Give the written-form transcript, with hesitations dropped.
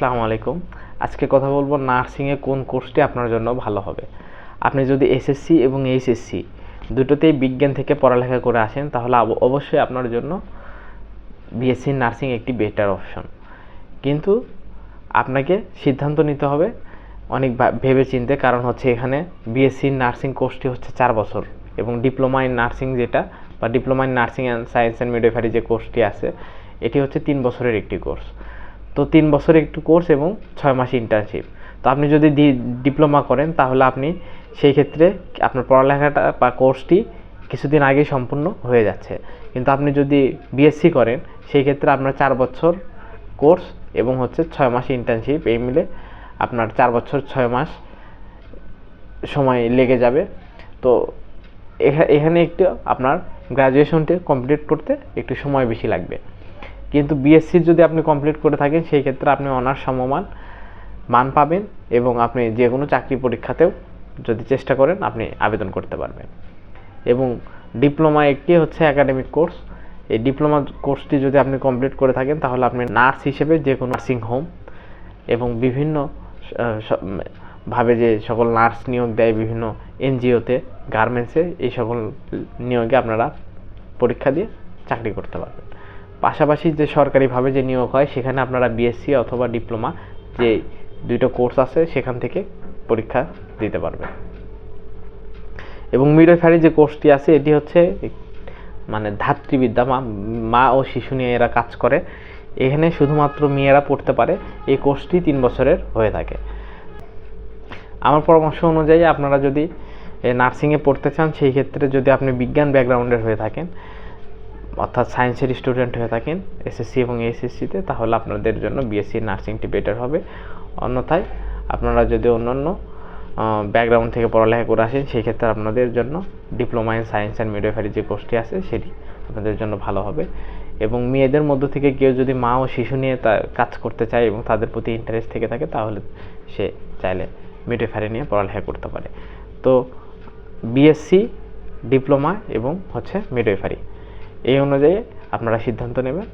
আসসালামু আলাইকুম। আজকে কথা বলবো নার্সিংয়ে কোন কোর্সটি আপনার জন্য ভালো হবে। আপনি যদি এসএসসি এবং এইচএসসি দুটোতেই বিজ্ঞান থেকে পড়ালেখা করে আসেন তাহলে অবশ্যই আপনার জন্য বিএসসি নার্সিং একটি বেটার অপশন। কিন্তু আপনাকে সিদ্ধান্ত নিতে হবে অনেক ভেবে চিন্তে, কারণ হচ্ছে এখানে বিএসসি নার্সিং কোর্সটি হচ্ছে 4 বছর এবং ডিপ্লোমা ইন নার্সিং যেটা বা diploma in nursing and science and midwifery যে কোর্সটি আছে এটি হচ্ছে 3 বছরের একটি কোর্স। তো 3 বছরের একটি কোর্স এবং 6 মাস ইন্টার্নশিপ। তো আপনি যদি ডিপ্লোমা করেন তাহলে আপনি সেই ক্ষেত্রে আপনার পড়ালেখাটা বা কোর্সটি কিছুদিন আগেই সম্পূর্ণ হয়ে যাচ্ছে। কিন্তু আপনি যদি বিএসসি করেন সেই ক্ষেত্রে আপনার 4 বছর কোর্স এবং হচ্ছে 6 মাস ইন্টার্নশিপ, এই মিলে আপনার 4 বছর 6 মাস সময় লেগে যাবে। তো এখানে একটু আপনার গ্র্যাজুয়েশনটি কমপ্লিট করতে একটু সময় বেশি লাগবে। কিন্তু বিএসসি যদি আপনি কমপ্লিট করে থাকেন সেই ক্ষেত্রে আপনি অনার্স সমমান মান পাবেন এবং আপনি যে কোনো চাকরি পরীক্ষাতেও যদি চেষ্টা করেন আপনি আবেদন করতে পারবেন। এবং ডিপ্লোমা একটি হচ্ছে একাডেমিক কোর্স। এই ডিপ্লোমা কোর্সটি যদি আপনি কমপ্লিট করে থাকেন তাহলে আপনি নার্স হিসেবে যে কোনো নার্সিং হোম এবং বিভিন্ন ভাবে যে সকল নার্স নিয়োগ দেয় বিভিন্ন এনজিওতে, গার্মেন্টসে, এই সকল নিয়োগে আপনারা পরীক্ষা দিয়ে চাকরি করতে পারবেন। পাশাপাশি যে সরকারিভাবে যে নিয়োগ হয় সেখানে আপনারা বিএসসি অথবা ডিপ্লোমা যে দুটো কোর্স আছে সেখান থেকে পরীক্ষা দিতে পারবেন। এবং মিডওয়াইফারি যে কোর্সটি আছে এটি হচ্ছে মানে ধাত্রীবিদ্যা, মা ও শিশু নিয়ে এরা কাজ করে। এখানে শুধুমাত্র মেয়েরা পড়তে পারে। এই কোর্সটি 3 বছরের হয়ে থাকে। আমার পরামর্শ অনুযায়ী আপনারা যদি নার্সিংয়ে পড়তে চান সেই ক্ষেত্রে যদি আপনি বিজ্ঞান ব্যাকগ্রাউন্ডের হয়ে থাকেন অর্থাৎ সায়েন্সের স্টুডেন্ট হয়ে থাকেন এসএসসি এবং এইচএসসিতে, তাহলে আপনাদের জন্য বিএসসি নার্সিংটি বেটার হবে। অন্যথায় আপনারা যদি অন্যান্য ব্যাকগ্রাউন্ড থেকে পড়ালেখা করে আসেন সেই ক্ষেত্রে আপনাদের জন্য diploma in science and midwifery যে কোর্সটি আছে সেটি আপনাদের জন্য ভালো হবে। এবং মেয়েদের মধ্য থেকে কেউ যদি মা ও শিশু নিয়ে কাজ করতে চায় এবং তাদের প্রতি ইন্টারেস্ট থেকে থাকে তাহলে সে চাইলে মিডওয়াইফারি নিয়ে পড়ালেখা করতে পারে। তো বিএসসি, ডিপ্লোমা এবং হচ্ছে মিডওয়াইফারি, এই অনুযায়ী আপনারা সিদ্ধান্ত নেবেন।